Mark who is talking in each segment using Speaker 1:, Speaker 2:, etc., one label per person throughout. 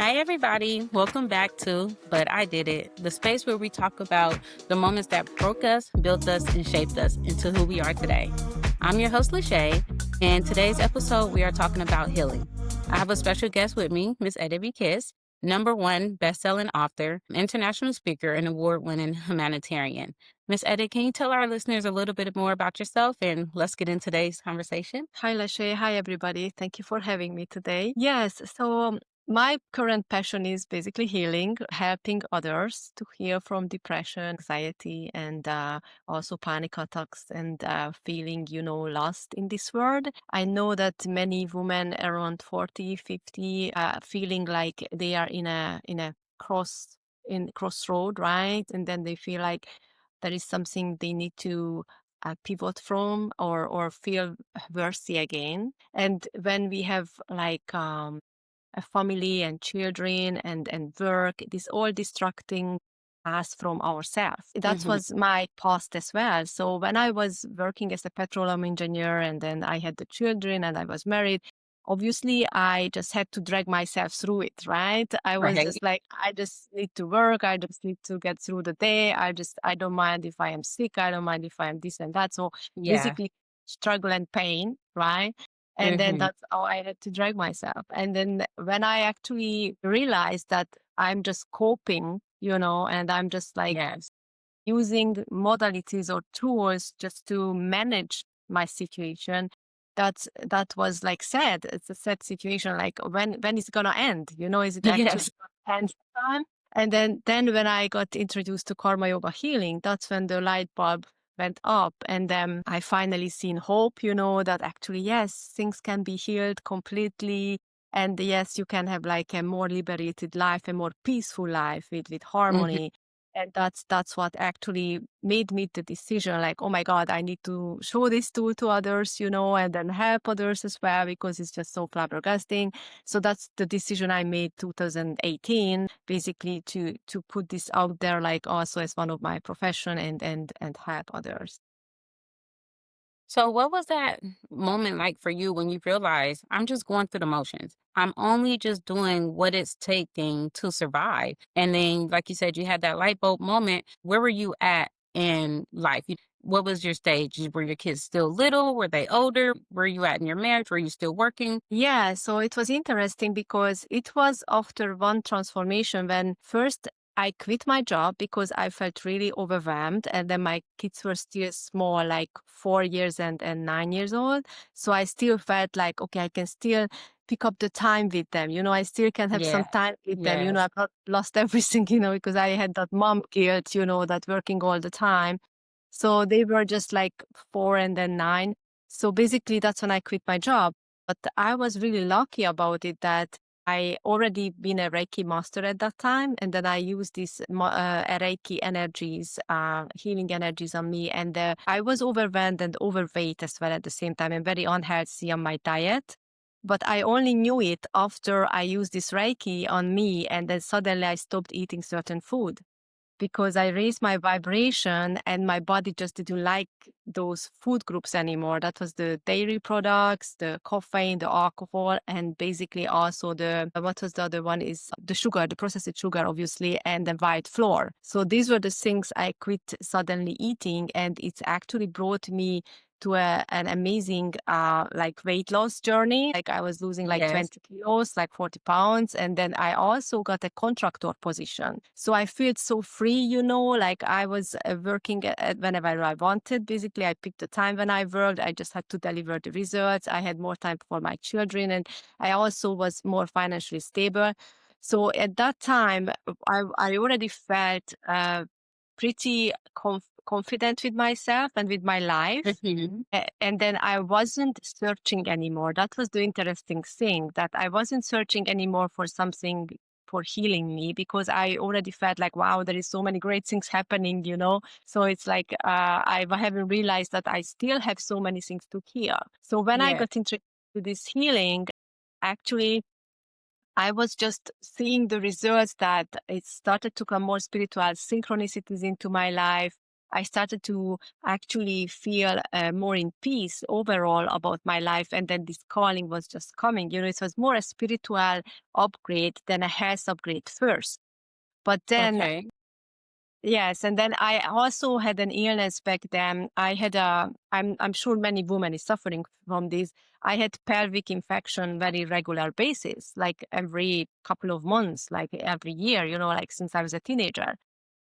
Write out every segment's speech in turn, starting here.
Speaker 1: Hi, everybody. Welcome back to But I Did It, the space where we talk about the moments that broke us, built us, and shaped us into who we are today. I'm your host, Lashay, and today's episode, we are talking about healing. I have a special guest with me, Miss Eddie Kiss, #1 best-selling author, international speaker, and award-winning humanitarian. Miss Eddie, can you tell our listeners a little bit more about yourself, and let's get into today's conversation?
Speaker 2: Hi, Lashay. Hi, everybody. Thank you for having me today. Yes, so my current passion is basically healing, helping others to heal from depression, anxiety, and also panic attacks and feeling, lost in this world. I know that many women around 40, 50 feeling like they are in a crossroad, right? And then they feel like there is something they need to pivot from or feel worthy again. And when we have like a family and children and work, it is all distracting us from ourselves. That
Speaker 1: Mm-hmm.
Speaker 2: was my past as well. So when I was working as a petroleum engineer and then I had the children and I was married, obviously I just had to drag myself through it, right? I was
Speaker 1: Right.
Speaker 2: just like, I just need to work. I just need to get through the day. I don't mind if I am sick. I don't mind if I am this and that. So
Speaker 1: Yeah.
Speaker 2: basically struggle and pain, right? And then
Speaker 1: Mm-hmm.
Speaker 2: that's how I had to drag myself. And then when I actually realized that I'm just coping, and I'm just like
Speaker 1: Yes.
Speaker 2: using modalities or tools just to manage my situation, that was like sad. It's a sad situation. Like when is it gonna end? Is it actually
Speaker 1: Yes.
Speaker 2: gonna end time? And then when I got introduced to Karma Yoga healing, that's when the light bulb went up. And then I finally seen hope, that actually, yes, things can be healed completely. And yes, you can have like a more liberated life, a more peaceful life with
Speaker 1: Mhm.
Speaker 2: harmony. And that's what actually made me the decision, like, oh my God, I need to show this tool to others, and then help others as well, because it's just so flabbergasting. So that's the decision I made 2018, basically to put this out there, like also as one of my profession and help others.
Speaker 1: So, what was that moment like for you when you realized I'm just going through the motions? I'm only just doing what it's taking to survive. And then, like you said, you had that light bulb moment. Where were you at in life? What was your stage? Were your kids still little? Were they older? Where you at in your marriage? Were you still working?
Speaker 2: Yeah, so it was interesting because it was after one transformation when first I quit my job because I felt really overwhelmed. And then my kids were still small, like 4 years and 9 years old. So I still felt like, okay, I can still pick up the time with them. I still can have some
Speaker 1: Yeah.
Speaker 2: time with them.
Speaker 1: Yes.
Speaker 2: I've not lost everything, because I had that mom guilt, that working all the time. So they were just like 4 and then 9. So basically, that's when I quit my job. But I was really lucky about it that I already been a Reiki master at that time, and then I used these Reiki energies, healing energies on me, and I was overwhelmed and overweight as well at the same time, and very unhealthy on my diet. But I only knew it after I used this Reiki on me, and then suddenly I stopped eating certain food because I raised my vibration and my body just didn't like those food groups anymore. That was the dairy products, the caffeine, the alcohol, and basically also what was the other one is the sugar, the processed sugar, obviously, and the white flour. So these were the things I quit suddenly eating, and it's actually brought me to an amazing like weight loss journey. Like I was losing like
Speaker 1: Yes.
Speaker 2: 20 kilos, like 40 pounds. And then I also got a contractor position. So I felt so free, like I was working whenever I wanted. Basically, I picked the time when I worked. I just had to deliver the results. I had more time for my children, and I also was more financially stable. So at that time, I already felt pretty confident with myself and with my life.
Speaker 1: Mhm.
Speaker 2: And then I wasn't searching anymore. That was the interesting thing, that I wasn't searching anymore for something for healing me, because I already felt like, wow, there is so many great things happening. So it's like I haven't realized that I still have so many things to heal. So when I
Speaker 1: Yes.
Speaker 2: got into this healing, actually, I was just seeing the results that it started to come more spiritual synchronicities into my life. I started to actually feel more in peace overall about my life. And then this calling was just coming. It was more a spiritual upgrade than a health upgrade first. But then
Speaker 1: Okay.
Speaker 2: yes, and then I also had an illness back then. I'm sure many women is suffering from this. I had pelvic infection very regular basis, like every couple of months, like every year, like since I was a teenager.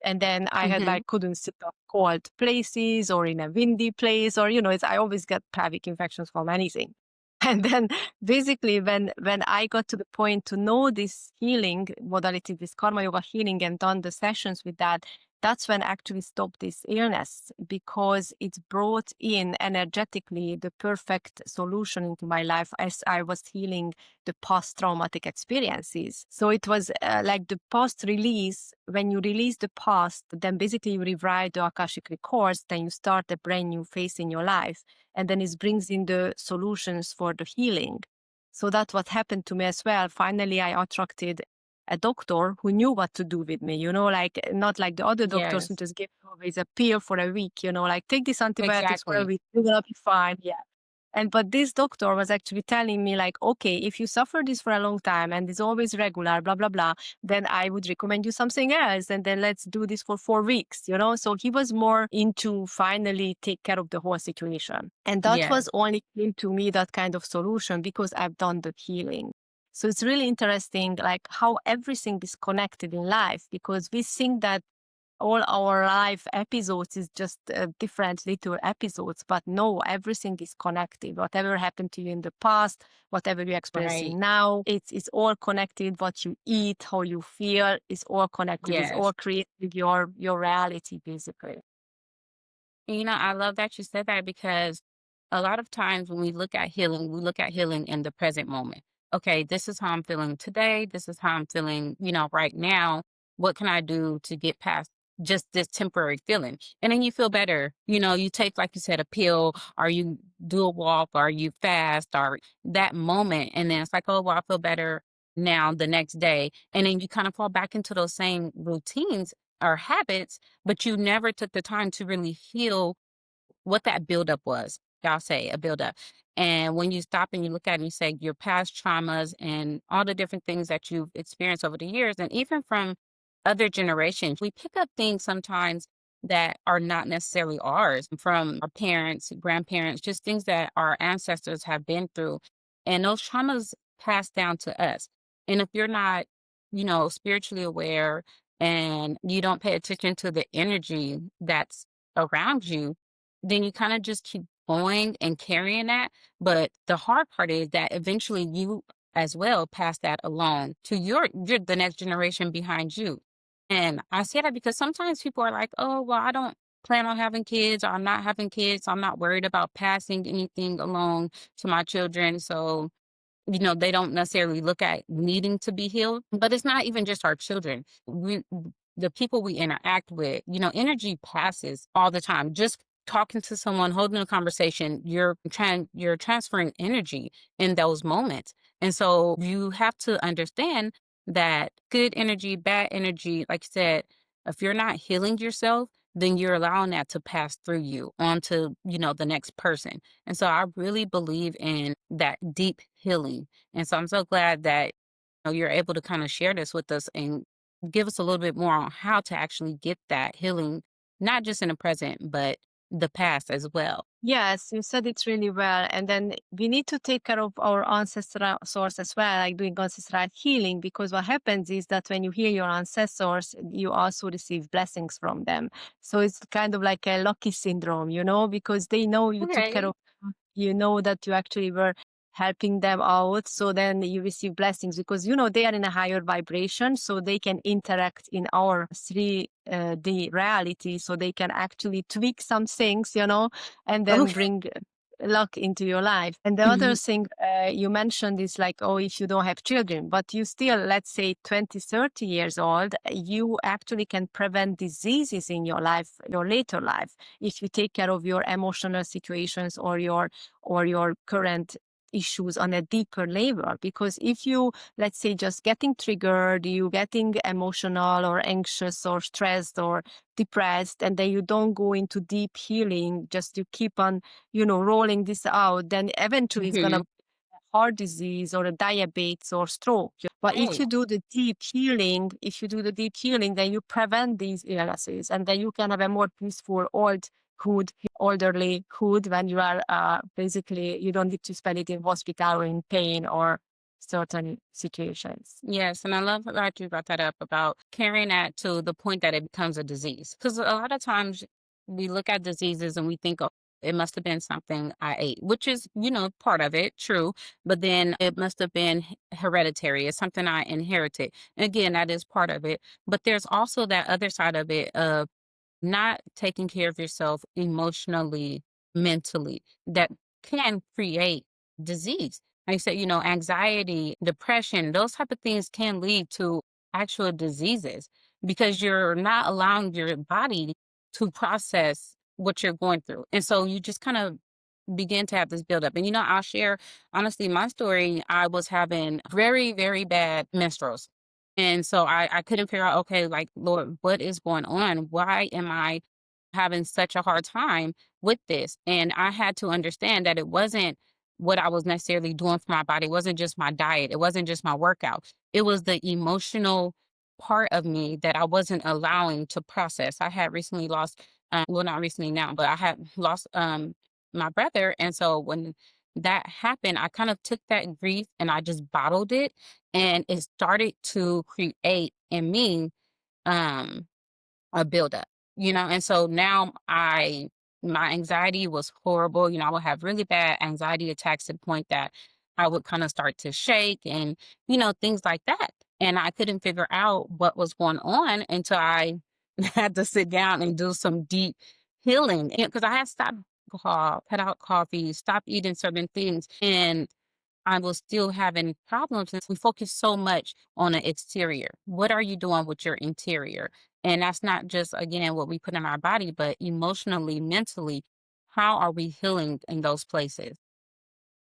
Speaker 2: And then I had
Speaker 1: Hmm.
Speaker 2: like couldn't sit on cold places or in a windy place, or I always get pelvic infections from anything. And then basically when I got to the point to know this healing modality, this karma yoga healing, and done the sessions with that, that's when I actually stopped this illness, because it brought in energetically the perfect solution into my life as I was healing the past traumatic experiences. So it was like the past release. When you release the past, then basically you rewrite the Akashic records, then you start a brand new phase in your life. And then it brings in the solutions for the healing. So that's what happened to me as well. Finally, I attracted a doctor who knew what to do with me, like not like the other doctors who
Speaker 1: Yes,
Speaker 2: just give you always a pill for a week, like take these antibiotics for a
Speaker 1: exactly.
Speaker 2: week, you're gonna be fine. Yeah. But this doctor was actually telling me like, okay, if you suffer this for a long time and it's always regular, blah, blah, blah, then I would recommend you something else. And then let's do this for 4 weeks, So he was more into finally take care of the whole situation. And that was
Speaker 1: Yes,
Speaker 2: only came to me, that kind of solution, because I've done the healing. So it's really interesting, like how everything is connected in life, because we think that all our life episodes is just different little episodes, but no, everything is connected. Whatever happened to you in the past, whatever you're
Speaker 1: right.
Speaker 2: experiencing now, it's all connected. What you eat, how you feel, is all connected. It's
Speaker 1: Yes.
Speaker 2: all creating your reality, basically.
Speaker 1: I love that you said that because a lot of times when we look at healing, we look at healing in the present moment. Okay, this is how I'm feeling today. This is how I'm feeling, right now. What can I do to get past just this temporary feeling? And then you feel better. You take, like you said, a pill, or you do a walk, or you fast, or that moment. And then it's like, oh, well, I feel better now the next day. And then you kind of fall back into those same routines or habits, but you never took the time to really heal what that buildup was. I'll say a buildup. And when you stop and you look at it and you say your past traumas and all the different things that you've experienced over the years, and even from other generations, we pick up things sometimes that are not necessarily ours from our parents, grandparents, just things that our ancestors have been through. And those traumas pass down to us. And if you're not, spiritually aware and you don't pay attention to the energy that's around you, then you kind of just keep going and carrying that. But the hard part is that eventually you as well pass that along to your the next generation behind you. And I say that because sometimes people are like, oh, well, I don't plan on having kids, or I'm not having kids. So I'm not worried about passing anything along to my children. So they don't necessarily look at needing to be healed, but it's not even just our children. The people we interact with, energy passes all the time. Just talking to someone, holding a conversation, you're transferring energy in those moments. And so you have to understand that good energy, bad energy, like I said, if you're not healing yourself, then you're allowing that to pass through you onto, the next person. And so I really believe in that deep healing. And so I'm so glad that you're able to kind of share this with us and give us a little bit more on how to actually get that healing, not just in the present, but the past as well.
Speaker 2: Yes, you said it really well. And then we need to take care of our ancestral source as well, like doing ancestral healing, because what happens is that when you heal your ancestors, you also receive blessings from them. So it's kind of like a lucky syndrome, because they know you took care
Speaker 1: Okay.
Speaker 2: of them, that you actually were helping them out. So then you receive blessings because, they are in a higher vibration. So they can interact in our 3D reality. So they can actually tweak some things, and then
Speaker 1: Okay.
Speaker 2: bring luck into your life. And the other
Speaker 1: Mhm.
Speaker 2: thing you mentioned is like, oh, if you don't have children, but you still, let's say 20, 30 years old, you actually can prevent diseases in your life, your later life, if you take care of your emotional situations or your current issues on a deeper level. Because if you, let's say, just getting triggered, you getting emotional or anxious or stressed or depressed, and then you don't go into deep healing, just you keep on, rolling this out, then eventually it's gonna
Speaker 1: Mhm.
Speaker 2: heart disease or a diabetes or stroke. But if
Speaker 1: Right.
Speaker 2: you do the deep healing, then you prevent these illnesses, and then you can have a more peaceful elderly hood when you are basically, you don't need to spend it in hospital or in pain or certain situations.
Speaker 1: Yes, and I love that you brought that up about carrying that to the point that it becomes a disease. Because a lot of times we look at diseases and we think, oh, it must have been something I ate, which is, part of it, true. But then it must have been hereditary. It's something I inherited. And again, that is part of it. But there's also that other side of it of not taking care of yourself emotionally, mentally, that can create disease. Like I said, anxiety, depression, those type of things can lead to actual diseases because you're not allowing your body to process what you're going through. And so you just kind of begin to have this buildup. And I'll share honestly my story. I was having very, very bad menstruals. And so I couldn't figure out, okay, like, Lord, what is going on? Why am I having such a hard time with this? And I had to understand that it wasn't what I was necessarily doing for my body. It wasn't just my diet. It wasn't just my workout. It was the emotional part of me that I wasn't allowing to process. I had recently lost, well, not recently now, but I had lost my brother. And so when that happened, I kind of took that grief and I just bottled it, and it started to create in me um a buildup, and so now my anxiety was horrible. I would have really bad anxiety attacks to the point that I would kind of start to shake and, things like that. And I couldn't figure out what was going on until I had to sit down and do some deep healing. Because I had stopped cut out coffee, stopped eating certain things. And I was still having problems since we focus so much on the exterior. What are you doing with your interior? And that's not just, again, what we put in our body, but emotionally, mentally, how are we healing in those places?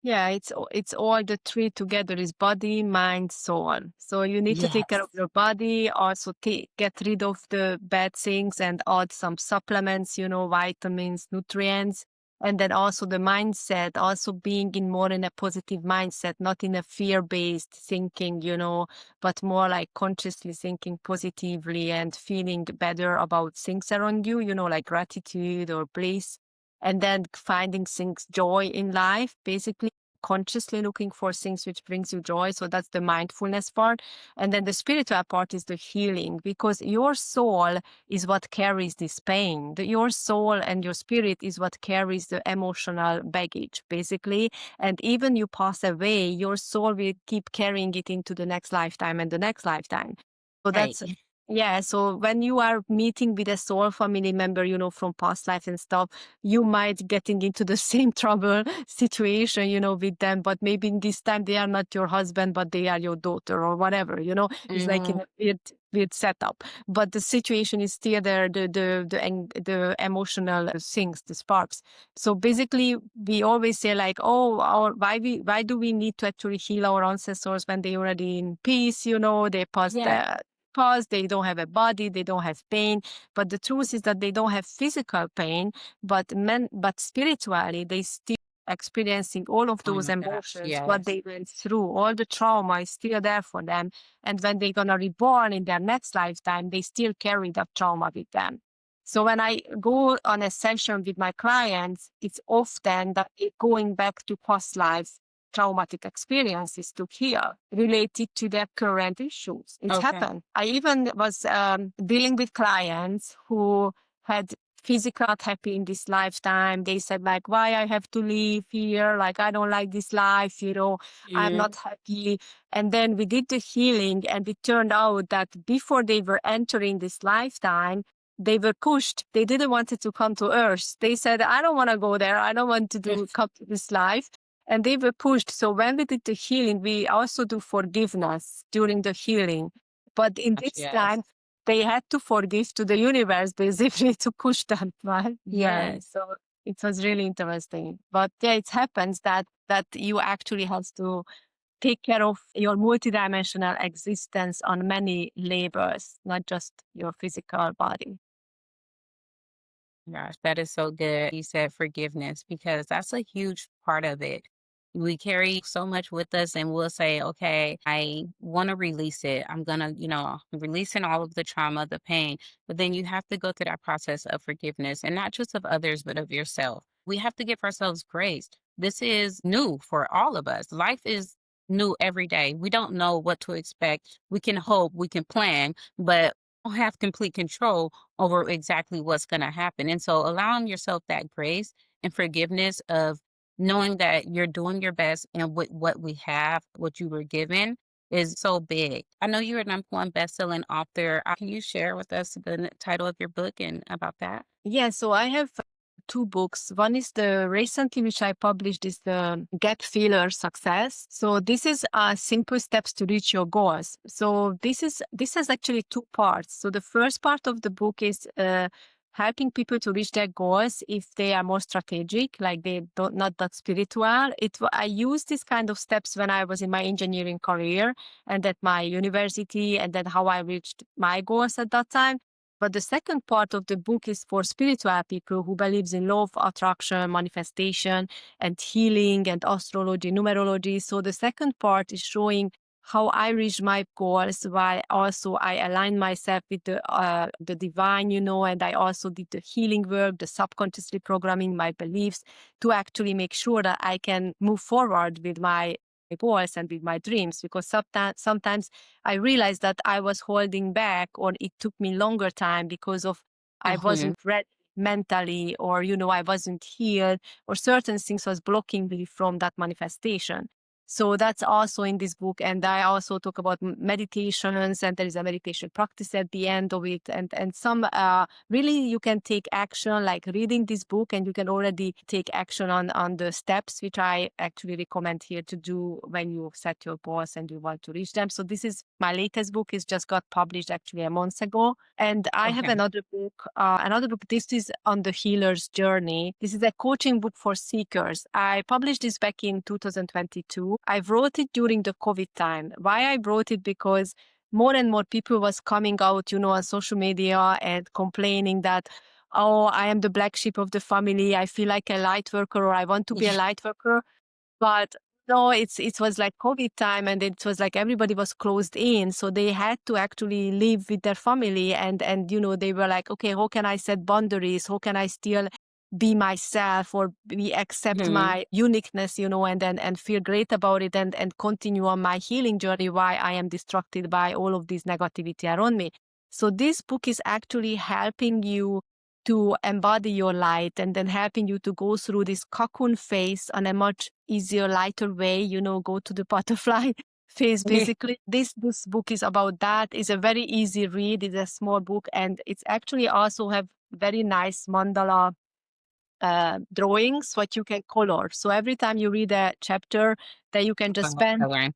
Speaker 2: Yeah, it's all the three together is body, mind, soul. So you need to take care of
Speaker 1: Yes.
Speaker 2: your body, also get rid of the bad things and add some supplements, vitamins, nutrients. And then also the mindset, also being in more in a positive mindset, not in a fear-based thinking, but more like consciously thinking positively and feeling better about things around you, like gratitude or bliss. And then finding things joy in life, basically consciously looking for things which brings you joy. So that's the mindfulness part. And then the spiritual part is the healing, because your soul is what carries this pain. Your soul and your spirit is what carries the emotional baggage, basically. And even you pass away, your soul will keep carrying it into the next lifetime and the next lifetime. So
Speaker 1: Right.
Speaker 2: that's yeah. So when you are meeting with a soul family member, from past life and stuff, you might getting into the same trouble situation, with them, but maybe in this time they are not your husband, but they are your daughter or whatever, it's like in
Speaker 1: Hmm.
Speaker 2: a weird setup, but the situation is still there, the emotional things, the sparks. So basically we always say like, oh, why do we need to actually heal our ancestors when they already in peace, they passed
Speaker 1: Yeah.
Speaker 2: the past, they don't have a body, they don't have pain. But the truth is that they don't have physical pain, but spiritually they still experiencing all of
Speaker 1: Oh
Speaker 2: those
Speaker 1: my gosh.
Speaker 2: emotions, what
Speaker 1: Yes.
Speaker 2: they went through, all the trauma is still there for them. And when they're gonna reborn in their next lifetime, they still carry that trauma with them. So when I go on a session with my clients, it's often that going back to past life traumatic experiences to heal related to their current issues. It's
Speaker 1: Okay.
Speaker 2: happened. I even was dealing with clients who had physical not happy in this lifetime. They said like, why I have to live here? Like, I don't like this life, I'm
Speaker 1: Hmm.
Speaker 2: not happy. And then we did the healing, and it turned out that before they were entering this lifetime, they were pushed. They didn't want it to come to earth. They said, I don't want to go there. I don't want to come to this life. And they were pushed. So when we did the healing, we also do forgiveness during the healing. But in
Speaker 1: Gosh,
Speaker 2: this
Speaker 1: yes.
Speaker 2: time, they had to forgive to the universe basically to push them, right? Yeah.
Speaker 1: Yes.
Speaker 2: So It was really interesting. But yeah, it happens that you actually have to take care of your multidimensional existence on many levels, not just your physical body.
Speaker 1: Gosh, that is so good. You said forgiveness because that's a huge part of it. We carry so much with us and we'll say, okay, I want to release it. I'm going to, releasing all of the trauma, the pain. But then you have to go through that process of forgiveness and not just of others, but of yourself. We have to give ourselves grace. This is new for all of us. Life is new every day. We don't know what to expect. We can hope, we can plan, but we don't have complete control over exactly what's going to happen. And so allowing yourself that grace and forgiveness of knowing that you're doing your best and with what we have, what you were given is so big. I know you're a number one best-selling author. Can you share with us the title of your book and about that?
Speaker 2: Yeah, so I have two books. One is the recently which I published is the Get Filler Success. So this is simple steps to reach your goals. So this has actually two parts. So the first part of the book is helping people to reach their goals if they are more strategic, like they don't not that spiritual. I used this kind of steps when I was in my engineering career and at my university, and then how I reached my goals at that time. But the second part of the book is for spiritual people who believes in law of attraction, manifestation, and healing and astrology, numerology. So the second part is showing how I reach my goals while also I align myself with the divine, and I also did the healing work, the subconscious reprogramming my beliefs to actually make sure that I can move forward with my goals and with my dreams, because sometimes I realized that I was holding back, or it took me longer time because of I
Speaker 1: Hmm.
Speaker 2: wasn't ready mentally, or I wasn't healed, or certain things was blocking me from that manifestation. So that's also in this book. And I also talk about meditations, and there is a meditation practice at the end of it. And some really you can take action, like reading this book, and you can already take action on the steps, which I actually recommend here to do when you set your goals and you want to reach them. So this is my latest book. It's just got published actually a month ago. And I have
Speaker 1: Okay.
Speaker 2: another book. This is on the healer's journey. This is a coaching book for seekers. I published this back in 2022. I wrote it during the COVID time. Why I wrote it? Because more and more people was coming out, on social media and complaining that, oh, I am the black sheep of the family. I feel like a light worker, or I want to be a light worker. But no, it was like COVID time, and it was like everybody was closed in. So they had to actually live with their family, and they were like, okay, how can I set boundaries? How can I still be myself, or accept
Speaker 1: Hmm.
Speaker 2: my uniqueness, and feel great about it, and continue on my healing journey while I am distracted by all of this negativity around me. So this book is actually helping you to embody your light, and then helping you to go through this cocoon phase on a much easier, lighter way, go to the butterfly phase, basically. This book is about that. It's a very easy read. It's a small book, and it's actually also have very nice mandala drawings what you can color. So every time you read a chapter, that you can just
Speaker 1: Coloring.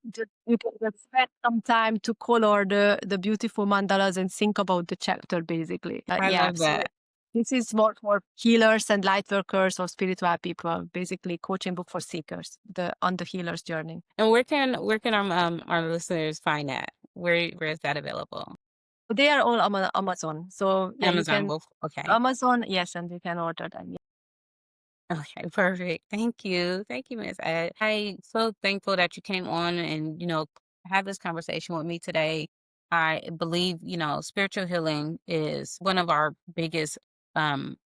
Speaker 2: you can just spend some time to color the beautiful mandalas and think about the chapter, basically.
Speaker 1: I
Speaker 2: Yeah.
Speaker 1: love
Speaker 2: So
Speaker 1: that.
Speaker 2: this is more for healers and light workers or spiritual people. Basically, coaching book for seekers, on the healer's journey.
Speaker 1: And where can our listeners find that? Where is that available?
Speaker 2: They are all Amazon. So yeah, you
Speaker 1: Amazon
Speaker 2: can
Speaker 1: both. Okay.
Speaker 2: Amazon, yes, and you can order them.
Speaker 1: Okay, perfect. Thank you. Thank you, Miss Ed. I'm so thankful that you came on and, had this conversation with me today. I believe, spiritual healing is one of our biggest um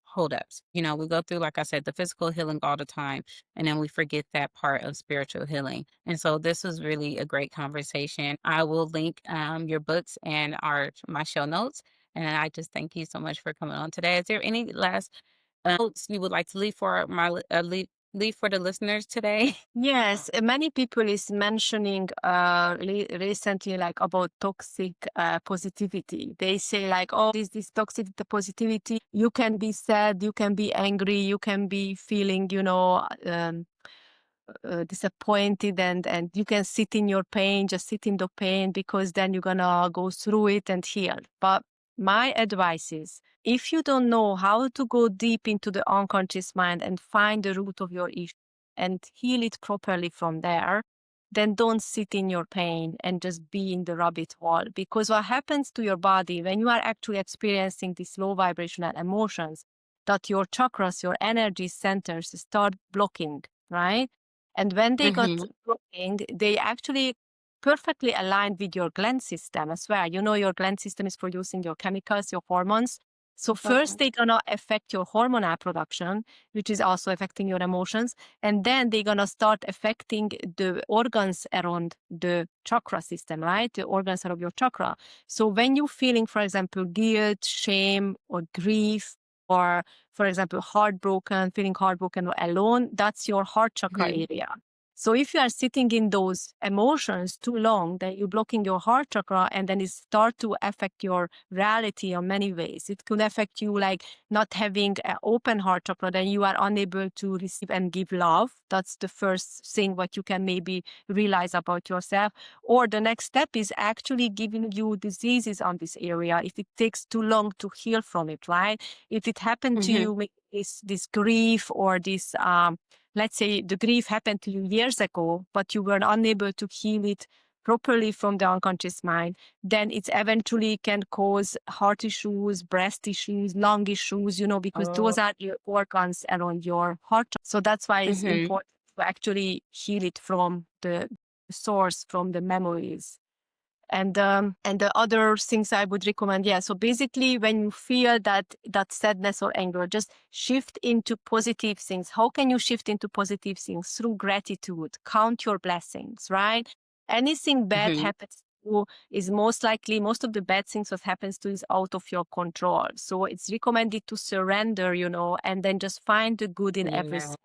Speaker 1: holdups. We go through, like I said, the physical healing all the time, and then we forget that part of spiritual healing. And so this was really a great conversation. I will link your books and our my show notes. And I just thank you so much for coming on today. Is there any last notes you would like to leave for leave for the listeners today?
Speaker 2: Yes, many people is mentioning recently, like, about toxic positivity. They say like, oh, this toxic positivity. You can be sad, you can be angry, you can be feeling, disappointed, and you can sit in your pain, just sit in the pain, because then you're gonna go through it and heal. But My advice is, if you don't know how to go deep into the unconscious mind and find the root of your issue and heal it properly from there, then don't sit in your pain and just be in the rabbit hole. Because what happens to your body when you are actually experiencing these low vibrational emotions, that your chakras, your energy centers start blocking, right? And when they got
Speaker 1: Mm-hmm.
Speaker 2: blocking, they actually perfectly aligned with your gland system as well. You know, your gland system is producing your chemicals, your hormones. So first
Speaker 1: Okay.
Speaker 2: they're gonna affect your hormonal production, which is also affecting your emotions. And then they're gonna start affecting the organs around the chakra system, right? The organs of your chakra. So when you're feeling, for example, guilt, shame, or grief, or for example, feeling heartbroken or alone, that's your heart chakra
Speaker 1: Mm-hmm.
Speaker 2: area. So if you are sitting in those emotions too long, then you're blocking your heart chakra, and then it start to affect your reality in many ways. It could affect you like not having an open heart chakra, then you are unable to receive and give love. That's the first thing what you can maybe realize about yourself. Or the next step is actually giving you diseases on this area if it takes too long to heal from it, right? If it happened to
Speaker 1: Mm-hmm.
Speaker 2: you, this grief or this let's say the grief happened to you years ago, but you were unable to heal it properly from the unconscious mind, then it eventually can cause heart issues, breast issues, lung issues, because those
Speaker 1: Oh.
Speaker 2: are the organs around your heart. So that's why it's
Speaker 1: Mm-hmm.
Speaker 2: important to actually heal it from the source, from the memories. And the other things I would recommend, yeah. So basically, when you feel that sadness or anger, just shift into positive things. How can you shift into positive things? Through gratitude. Count your blessings, right? Anything bad
Speaker 1: Mm-hmm.
Speaker 2: happens to you is most of the bad things that happens to you is out of your control. So it's recommended to surrender, and then just find the good in
Speaker 1: Yeah.
Speaker 2: everything.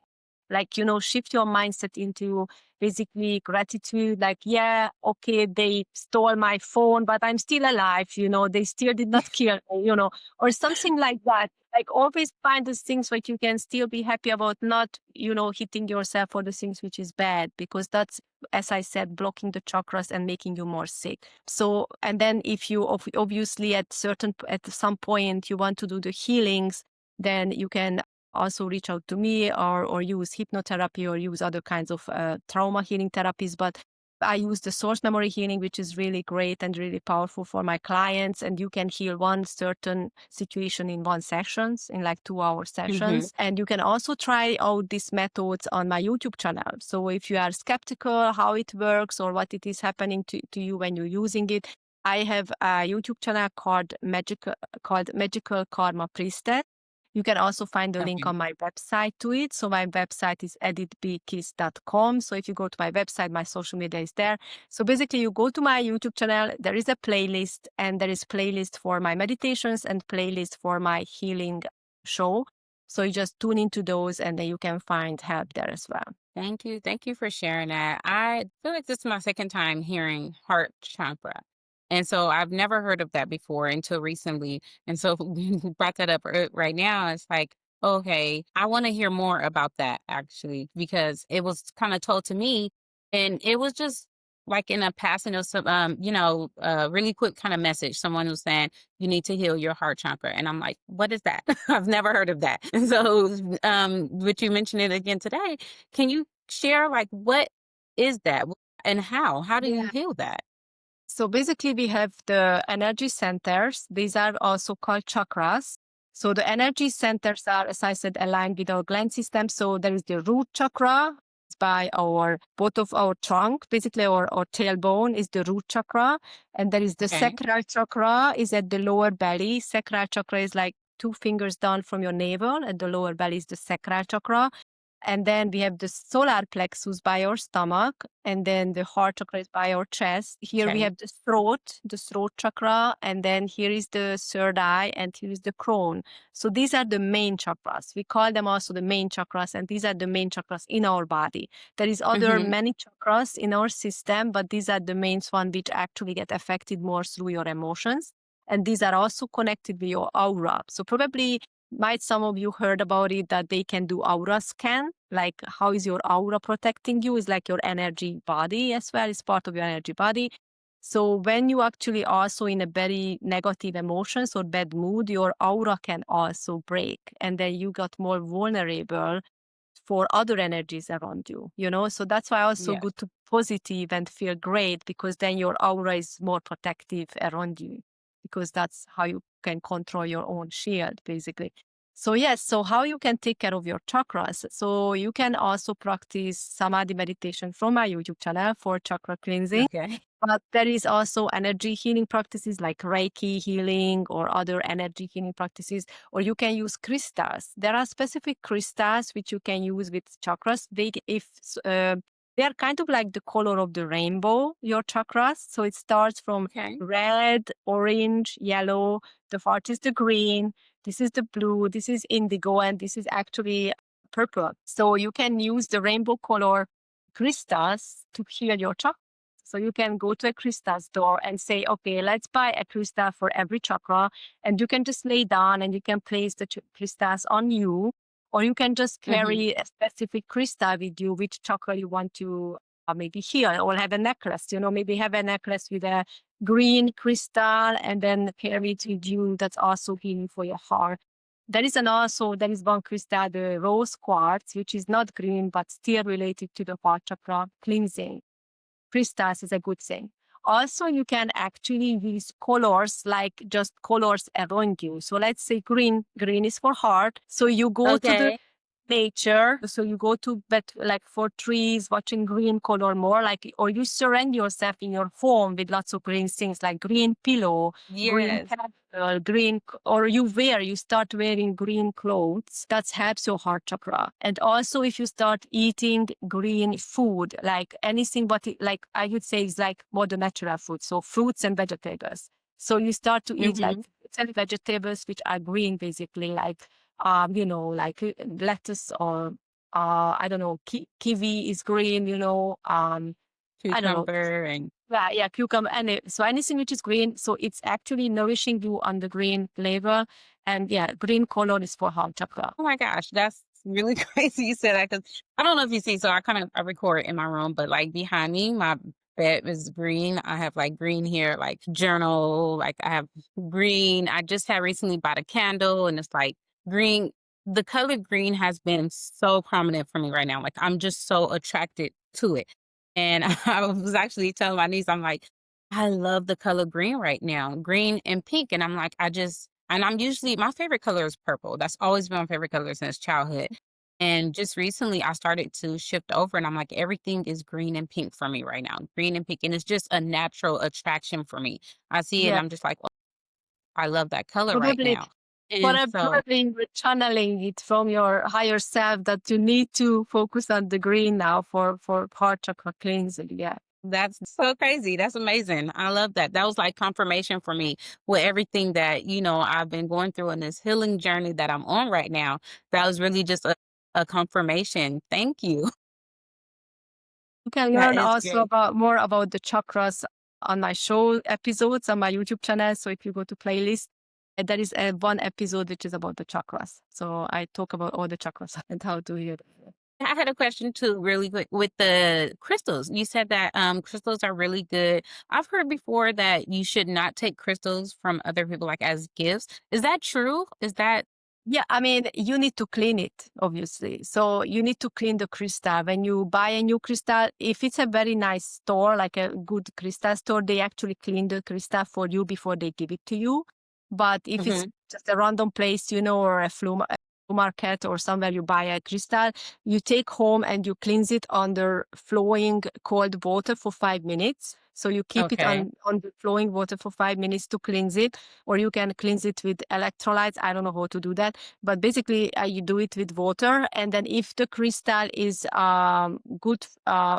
Speaker 2: Like, shift your mindset into basically gratitude. Like, yeah, okay, they stole my phone, but I'm still alive. They still did not kill me, or something like that. Like, always find the things that you can still be happy about, not, hitting yourself for the things which is bad, because that's, as I said, blocking the chakras and making you more sick. So, and then if you obviously at some point you want to do the healings, then you can also reach out to me, or use hypnotherapy, or use other kinds of trauma healing therapies. But I use the source memory healing, which is really great and really powerful for my clients. And you can heal one certain situation in one sessions, in like 2-hour
Speaker 1: Mm-hmm.
Speaker 2: sessions. And you can also try out these methods on my YouTube channel. So if you are skeptical how it works or what it is happening to you when you're using it, I have a YouTube channel called Magical Karma Priestess. You can also find the link
Speaker 1: Okay.
Speaker 2: on my website to it. So my website is edithbkiss.com. So if you go to my website, my social media is there. So basically you go to my YouTube channel, there is a playlist, and there is playlist for my meditations and playlist for my healing show. So you just tune into those, and then you can find help there as well.
Speaker 1: Thank you. Thank you for sharing that. I feel like this is my second time hearing heart chakra. And so I've never heard of that before until recently. And so when you brought that up right now, it's like, okay, I want to hear more about that actually, because it was kind of told to me and it was just like in a passing of some, really quick kind of message. Someone was saying, you need to heal your heart chakra. And I'm like, what is that? I've never heard of that. And so, would you mention it again today? Can you share like what is that and how? How do you
Speaker 2: Yeah.
Speaker 1: heal that?
Speaker 2: So basically, we have the energy centers. These are also called chakras. So the energy centers are, as I said, aligned with our gland system. So there is the root chakra. It's by both of our trunk, basically our tailbone is the root chakra. And there is the
Speaker 1: Okay.
Speaker 2: sacral chakra is at the lower belly. Sacral chakra is like 2 fingers down from your navel, and the lower belly is the sacral chakra. And then we have the solar plexus by our stomach, and then the heart chakra is by our chest. Here we
Speaker 1: Okay.
Speaker 2: have the throat chakra, and then here is the third eye, and here is the crown. So these are the main chakras. We call them also the main chakras, and these are the main chakras in our body. There is other
Speaker 1: Mm-hmm.
Speaker 2: many chakras in our system, but these are the main ones which actually get affected more through your emotions. And these are also connected with your aura. So probably might some of you heard about it, that they can do aura scan, like how is your aura protecting you, is like your energy body as well, is part of your energy body. So when you actually also in a very negative emotions or bad mood, your aura can also break, and then you got more vulnerable for other energies around you, you know? So that's why also
Speaker 1: Yes.
Speaker 2: good to positive and feel great, because then your aura is more protective around you, because that's how you can control your own shield, basically. So yes, so how you can take care of your chakras. So you can also practice samadhi meditation from my YouTube channel for chakra cleansing.
Speaker 1: Okay.
Speaker 2: But there is also energy healing practices like Reiki healing or other energy healing practices, or you can use crystals. There are specific crystals which you can use with chakras. They are kind of like the color of the rainbow, your chakras. So it starts from
Speaker 1: Okay.
Speaker 2: red, orange, yellow. The heart is the green. This is the blue. This is indigo, and this is actually purple. So you can use the rainbow color crystals to heal your chakras. So you can go to a crystal store and say, okay, let's buy a crystal for every chakra. And you can just lay down and you can place the crystals on you, or you can just
Speaker 1: Hmm.
Speaker 2: carry a specific crystal with you, which chakra you want to maybe heal, or have a necklace, maybe have a necklace with a green crystal and then carry it with you. That's also healing for your heart. There is one crystal, the rose quartz, which is not green, but still related to the heart chakra cleansing. Crystals is a good thing. Also, you can actually use colors, like just colors around you. So let's say green. Green is for heart. So you go to the
Speaker 1: Okay.
Speaker 2: nature. So you go to bed, like for trees, watching green color more, like, or you surround yourself in your home with lots of green things like green pillow, green
Speaker 1: Yes.
Speaker 2: candle, or you start wearing green clothes. That helps your heart chakra. And also if you start eating green food, like anything, like I would say is like more the natural food. So fruits and vegetables. So you start to eat like
Speaker 1: Hmm.
Speaker 2: fruits and vegetables, which are green, basically, like like lettuce, or I don't know, kiwi is green, I don't know.
Speaker 1: Cucumber and
Speaker 2: Yeah, cucumber, so anything which is green, so it's actually nourishing you on the green level, and yeah, green color is for heart chakra.
Speaker 1: oh my gosh, that's really crazy you said that because I don't know if you see, so I record in my room, but like behind me, my bed is green. I have like green here, like journal, like I have green. I just had recently bought a candle and it's like green. The color green has been so prominent for me right now. Like I'm just so attracted to it. And I was actually telling my niece, I'm like, I love the color green right now, green and pink. And I'm like, and I'm usually, my favorite color is purple. That's always been my favorite color since childhood. And just recently I started to shift over and I'm like, everything is green and pink for me right now, green and pink. And it's just a natural attraction for me. I see it and
Speaker 2: Yeah,
Speaker 1: I'm just like, oh, I love that color right
Speaker 2: probably,
Speaker 1: now. And so
Speaker 2: probably you're channeling it from your higher self that you need to focus on the green now for heart chakra cleansing. Yeah.
Speaker 1: that's so crazy. That's amazing. I love that. That was like confirmation for me with everything that, I've been going through in this healing journey that I'm on right now. That was really just a confirmation. Thank you.
Speaker 2: You can
Speaker 1: That
Speaker 2: learn
Speaker 1: is
Speaker 2: also
Speaker 1: great.
Speaker 2: about more about the chakras on my show episodes on my YouTube channel. So if you go to playlist, there is one episode which is about the chakras. So I talk about all the chakras and how to heal.
Speaker 1: I had a question too, really quick, with the crystals. You said that crystals are really good. I've heard before that you should not take crystals from other people like as gifts. Is that true? Is that
Speaker 2: Yeah, I mean, you need to clean it, obviously. So you need to clean the crystal. When you buy a new crystal, if it's a very nice store, like a good crystal store, they actually clean the crystal for you before they give it to you. But if it's
Speaker 1: Mhm.
Speaker 2: just a random place, or a flea market or somewhere you buy a crystal, you take home and you cleanse it under flowing cold water for 5 minutes. So you keep it
Speaker 1: Okay.
Speaker 2: on the flowing water for 5 minutes to cleanse it, or you can cleanse it with electrolytes. I don't know how to do that, but basically you do it with water. And then if the crystal is good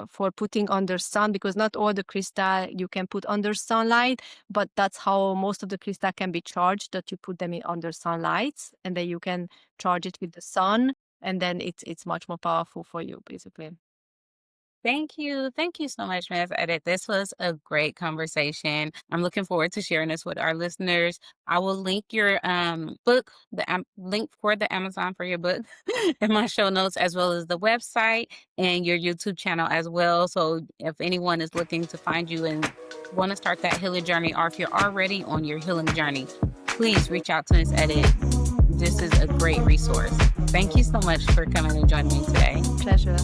Speaker 2: for putting under sun, because not all the crystal you can put under sunlight, but that's how most of the crystal can be charged, that you put them in under sunlight and then you can charge it with the sun, and then it's much more powerful for you, basically.
Speaker 1: Thank you. Thank you so much, Miss Edit. This was a great conversation. I'm looking forward to sharing this with our listeners. I will link your book, the link for the Amazon for your book in my show notes, as well as the website and your YouTube channel as well. So if anyone is looking to find you and want to start that healing journey, or if you're already on your healing journey, please reach out to Miss Edit. This is a great resource. Thank you so much for coming and joining me today.
Speaker 2: Pleasure.